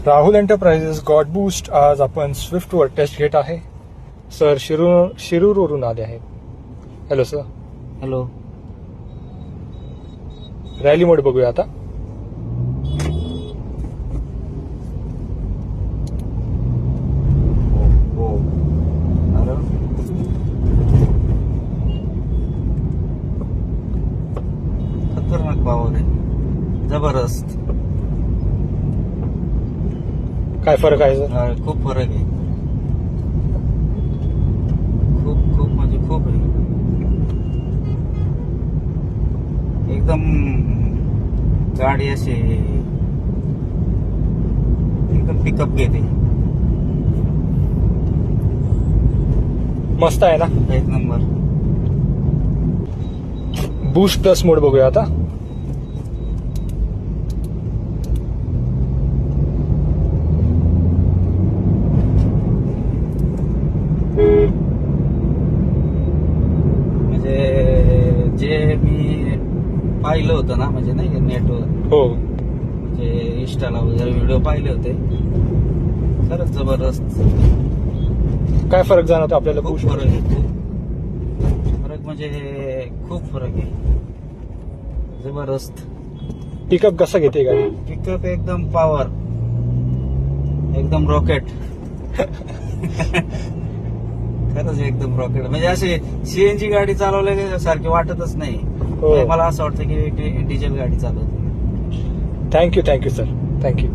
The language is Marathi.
Rahul enterprises God boost. आज आपण स्विफ्टवर टेस्ट घेत आहे. सर शिरूरवरून आले आहेत. Hello sir. हॅलो. रॅली मोड बघूया आता. हो. अरे खतरनाक पावर आहे, जबरदस्त. काय फरक आहे सर? खूप फरक आहे, खूप म्हणजे खूप आहे. एकदम गाडी अशी एकदम पिकअप घेते. मस्त आहे ना. एक नंबर. बूस्ट प्लस मोड बघूया आता. म्हणजे जे मी पाहिलं होतं ना, म्हणजे नाही नेटवर, हो, म्हणजे इंस्टाला वगैरे व्हिडिओ पाहिले होते, खरंच जबरदस्त. काय फरक जाणवतो आपल्याला? खूप बूस्ट फरक आहे, खूप फरक म्हणजे खूप फरक आहे, जबरदस्त. पिकअप कसं घेते गाडी? पिकअप एकदम पॉवर, एकदम रॉकेट. खरंच एकदम रॉकेट. म्हणजे असे सीएनजी गाडी चालवल्या सारखी वाटतच नाही. हो. मला असं वाटतं की डिझेल गाडी चालवते. Thank you sir, thank you.